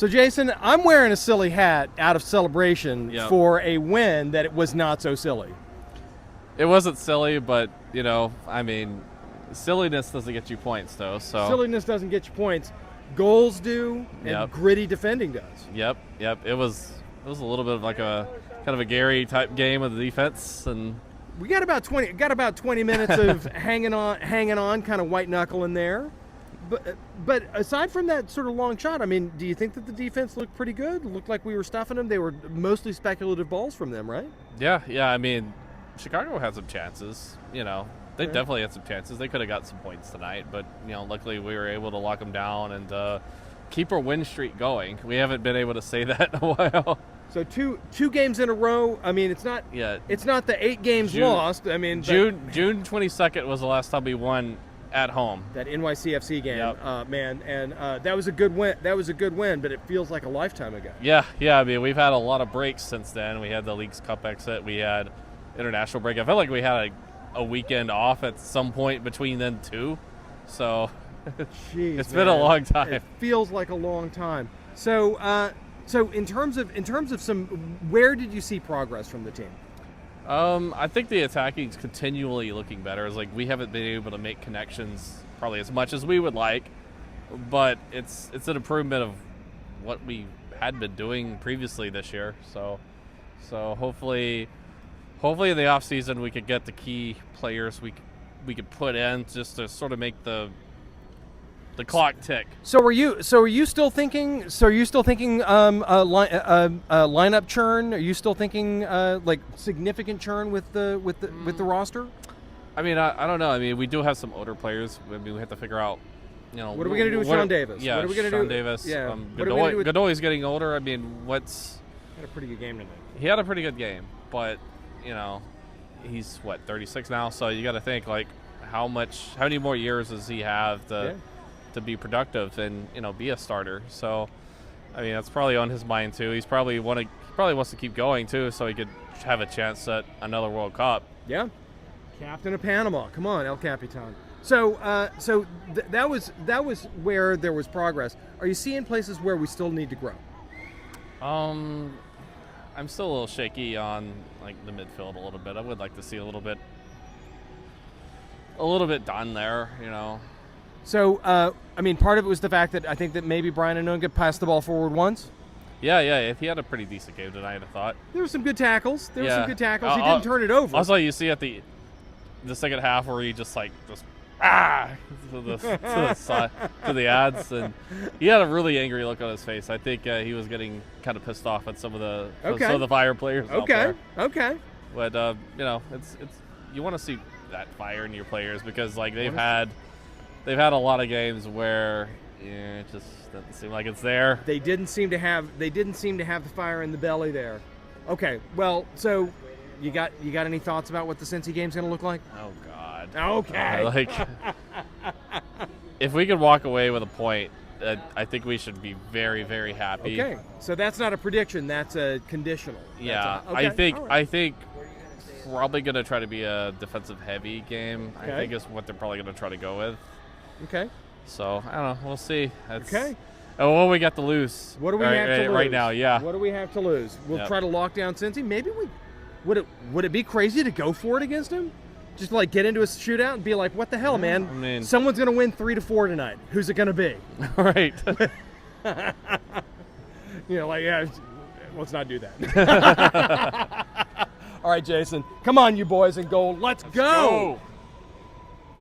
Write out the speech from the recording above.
So, Jason, I'm wearing a silly hat out of celebration for a win that it was not so silly. It wasn't silly, but, I mean, silliness doesn't get you points, though. So silliness doesn't get you points. Goals do, and gritty defending does. Yep. It was a little bit of like a kind of a Gary type game of the defense, and we got about 20 minutes of hanging on, kind of white knuckle in there. But aside from that sort of long shot, I mean, do you think that the defense looked pretty good? It looked like we were stuffing them. They were mostly speculative balls from them, right? Yeah. I mean, Chicago had some chances. They definitely had some chances. They could have got some points tonight, but luckily we were able to lock them down and keep our win streak going. We haven't been able to say that in a while. So two games in a row. I mean, it's not the 8 games lost. I mean, June 22nd was the last time we won at home. That NYCFC game, man, and that was a good win. That was a good win, but it feels like a lifetime ago. Yeah. I mean, we've had a lot of breaks since then. We had the Leagues Cup exit. We had international break. I felt like we had a weekend off at some point between then too. So it's been a long time. It feels like a long time. So in terms of some, where did you see progress from the team? I think the attacking is continually looking better. It's like we haven't been able to make connections probably as much as we would like, but it's an improvement of what we had been doing previously this year. So hopefully in the off season we could get the key players we could put in just to sort of make the clock tick. So are you still thinking lineup churn? Are you still thinking like significant churn with the roster? I mean, I don't know. I mean, we do have some older players. I mean, we have to figure out, what are we going to do with Sean Davis? Yeah, what are we Sean Davis. Yeah. Godoy's getting older. I mean, had a pretty good game tonight. He had a pretty good game, but he's 36 now. So you got to think like how many more years does he have to be productive and be a starter? So I mean, that's probably on his mind too. He probably wants to keep going too, so he could have a chance at another World Cup. Yeah, captain of Panama. Come on, El Capitan. So that was where there was progress. Are you seeing places where we still need to grow? I'm still a little shaky on like the midfield a little bit. I would like to see a little bit done there. So, I mean, part of it was the fact that I think that maybe Brian Anunga passed the ball forward once. Yeah. He had a pretty decent game tonight, I thought. There were some good tackles. He didn't turn it over. Also, you see at the second half where he just to the ads, and he had a really angry look on his face. I think he was getting kind of pissed off at some of the Fire players out there. Okay. But it's you want to see that fire in your players because like they've had a lot of games where it just doesn't seem like it's there. They didn't seem to have the fire in the belly there. Okay, well, so you got any thoughts about what the Cincy game's going to look like? Oh God. Okay. If we could walk away with a point, I think we should be very, very happy. Okay, so that's not a prediction. That's a conditional. Yeah, okay. I think probably going to try to be a defensive heavy game. Okay. I think is what they're probably going to try to go with. Okay. So, I don't know. We'll see. Okay. Oh, what do we got to lose? What do we have to lose? Right now, yeah. What do we have to lose? We'll try to lock down Cincy. Maybe would it be crazy to go for it against him? Just like get into a shootout and be like, what the hell, man? I mean, someone's going to win 3-4 tonight. Who's it going to be? Right. Let's not do that. All right, Jason. Come on, you boys in gold. Let's go.